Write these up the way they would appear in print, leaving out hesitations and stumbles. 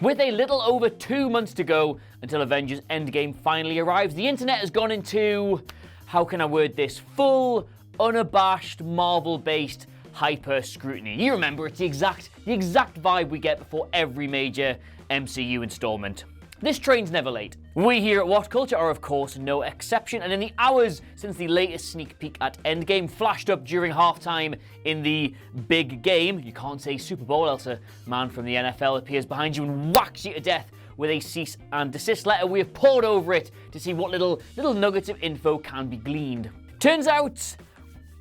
With a little over 2 months to go until Avengers Endgame finally arrives, the internet has gone into, how can I word this, full, unabashed, Marvel-based hyper scrutiny. You remember, it's the exact vibe we get before every major MCU installment. This train's never late. We here at What Culture are, of course, no exception, and in the hours since the latest sneak peek at Endgame flashed up during halftime in the big game, you can't say Super Bowl, else a man from the NFL appears behind you and whacks you to death with a cease and desist letter, we have pored over it to see what little nuggets of info can be gleaned. Turns out,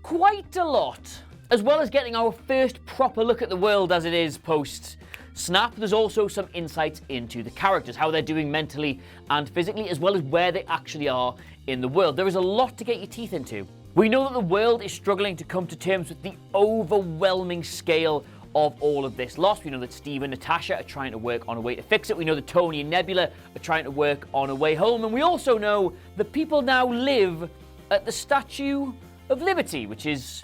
quite a lot. As well as getting our first proper look at the world as it is post-Snap, there's also some insights into the characters, how they're doing mentally and physically, as well as where they actually are in the world. There is a lot to get your teeth into. We know that the world is struggling to come to terms with the overwhelming scale of all of this loss. We know that Steve and Natasha are trying to work on a way to fix it. We know that Tony and Nebula are trying to work on a way home. And we also know that people now live at the Statue of Liberty, which is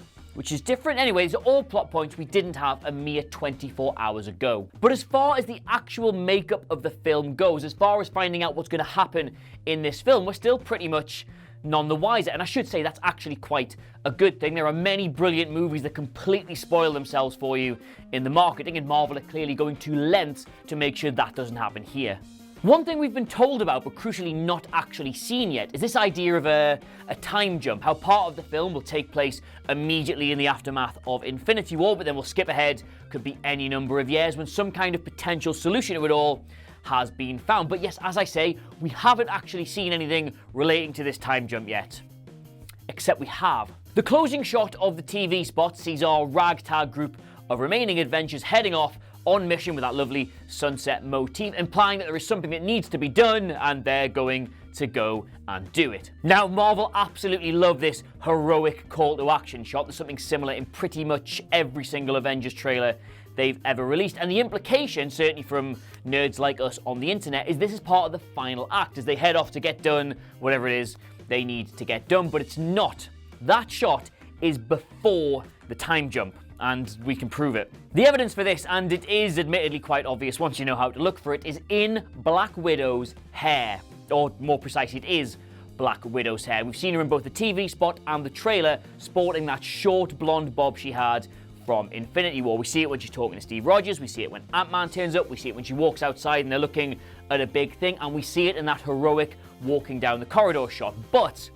different. Anyway, these are all plot points we didn't have a mere 24 hours ago. But as far as the actual makeup of the film goes, as far as finding out what's going to happen in this film, we're still pretty much none the wiser. And I should say that's actually quite a good thing. There are many brilliant movies that completely spoil themselves for you in the marketing, and Marvel are clearly going to lengths to make sure that doesn't happen here. One thing we've been told about, but crucially not actually seen yet, is this idea of a time jump, how part of the film will take place immediately in the aftermath of Infinity War, but then we'll skip ahead, could be any number of years, when some kind of potential solution to it all has been found. But yes, as I say, we haven't actually seen anything relating to this time jump yet. Except we have. The closing shot of the TV spot sees our ragtag group of remaining Avengers heading off on mission with that lovely sunset motif, implying that there is something that needs to be done, and they're going to go and do it. Now, Marvel absolutely love this heroic call to action shot. There's something similar in pretty much every single Avengers trailer they've ever released, and the implication, certainly from nerds like us on the internet, is this is part of the final act as they head off to get done whatever it is they need to get done, but it's not. That shot is before the time jump, and we can prove it. The evidence for this, and it is admittedly quite obvious once you know how to look for it, is in Black Widow's hair. Or more precisely, it is Black Widow's hair. We've seen her in both the TV spot and the trailer sporting that short blonde bob she had from Infinity War. We see it when she's talking to Steve Rogers, we see it when Ant-Man turns up, we see it when she walks outside and they're looking at a big thing, and we see it in that heroic walking down the corridor shot. But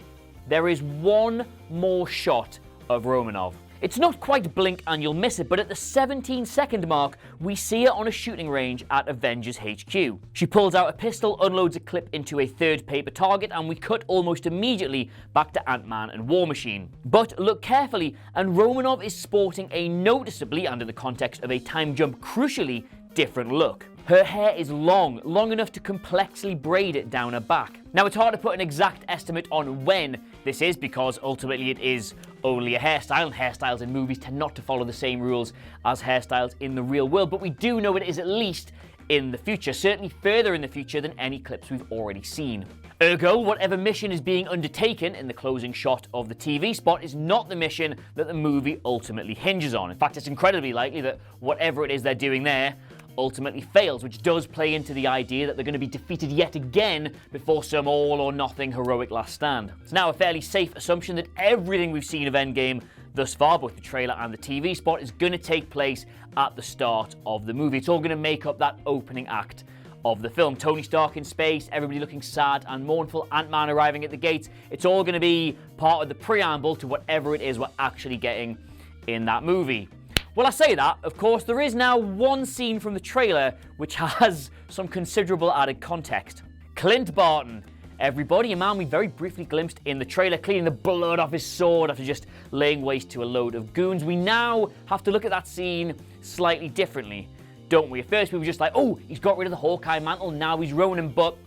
there is one more shot of Romanov. It's not quite blink and you'll miss it, but at the 17-second mark, we see her on a shooting range at Avengers HQ. She pulls out a pistol, unloads a clip into a third paper target, and we cut almost immediately back to Ant-Man and War Machine. But look carefully, and Romanov is sporting a noticeably, and in the context of a time jump, crucially different look. Her hair is long enough to complexly braid it down her back. Now, it's hard to put an exact estimate on when this is, because ultimately it is only a hairstyle, and hairstyles in movies tend not to follow the same rules as hairstyles in the real world, but we do know it is at least in the future, certainly further in the future than any clips we've already seen. Ergo, whatever mission is being undertaken in the closing shot of the TV spot is not the mission that the movie ultimately hinges on. In fact, it's incredibly likely that whatever it is they're doing there ultimately fails, which does play into the idea that they're going to be defeated yet again before some all-or-nothing heroic last stand. It's now a fairly safe assumption that everything we've seen of Endgame thus far, both the trailer and the TV spot, is going to take place at the start of the movie. It's all going to make up that opening act of the film. Tony Stark in space, everybody looking sad and mournful, Ant-Man arriving at the gates. It's all going to be part of the preamble to whatever it is we're actually getting in that movie. Well, I say that, of course, there is now one scene from the trailer which has some considerable added context. Clint Barton, everybody, a man we very briefly glimpsed in the trailer, cleaning the blood off his sword after just laying waste to a load of goons. We now have to look at that scene slightly differently, don't we? At first we were just like, oh, he's got rid of the Hawkeye mantle, now he's Ronin, but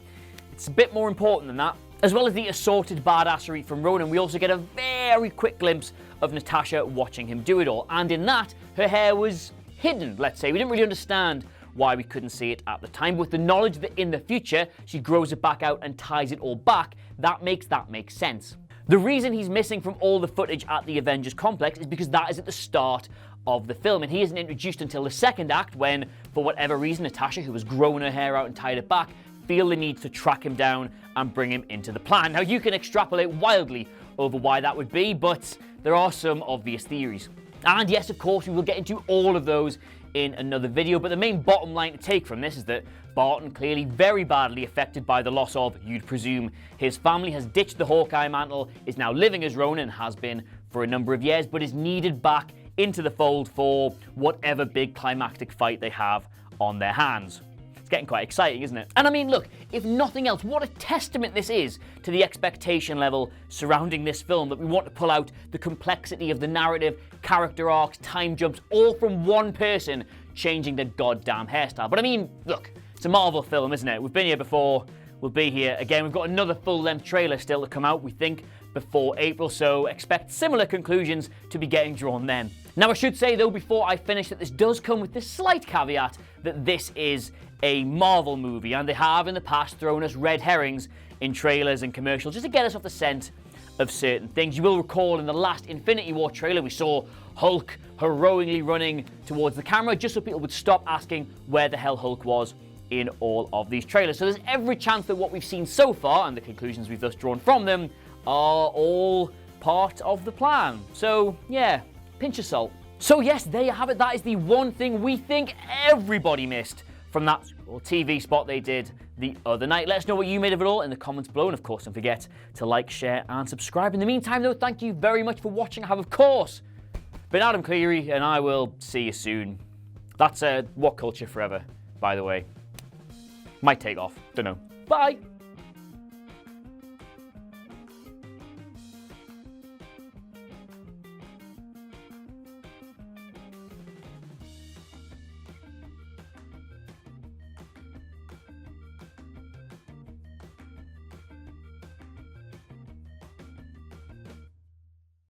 it's a bit more important than that. As well as the assorted badassery from Ronin, we also get a very quick glimpse of Natasha watching him do it all. And in that, her hair was hidden, let's say. We didn't really understand why we couldn't see it at the time. With the knowledge that in the future, she grows it back out and ties it all back, that makes sense. The reason he's missing from all the footage at the Avengers complex is because that is at the start of the film. And he isn't introduced until the second act when, for whatever reason, Natasha, who has grown her hair out and tied it back, feel the need to track him down and bring him into the plan. Now, you can extrapolate wildly over why that would be, but there are some obvious theories. And yes, of course, we will get into all of those in another video, but the main bottom line to take from this is that Barton, clearly very badly affected by the loss of, you'd presume, his family, has ditched the Hawkeye mantle, is now living as Ronin, has been for a number of years, but is needed back into the fold for whatever big climactic fight they have on their hands. It's getting quite exciting, isn't it? And I mean, look, if nothing else, what a testament this is to the expectation level surrounding this film, that we want to pull out the complexity of the narrative, character arcs, time jumps, all from one person changing their goddamn hairstyle. But I mean, look, it's a Marvel film, isn't it? We've been here before, we'll be here again. We've got another full-length trailer still to come out, we think, before April, so expect similar conclusions to be getting drawn then. Now, I should say, though, before I finish, that this does come with this slight caveat that this is a Marvel movie, and they have in the past thrown us red herrings in trailers and commercials just to get us off the scent of certain things. You will recall in the last Infinity War trailer we saw Hulk heroically running towards the camera just so people would stop asking where the hell Hulk was in all of these trailers. So there's every chance that what we've seen so far and the conclusions we've thus drawn from them are all part of the plan. So yeah, pinch of salt. So yes, there you have it. That is the one thing we think everybody missed from that TV spot they did the other night. Let us know what you made of it all in the comments below, and of course don't forget to like, share and subscribe. In the meantime though, thank you very much for watching. I have of course been Adam Cleary, and I will see you soon. That's What Culture Forever, by the way. Might take off, don't know. Bye!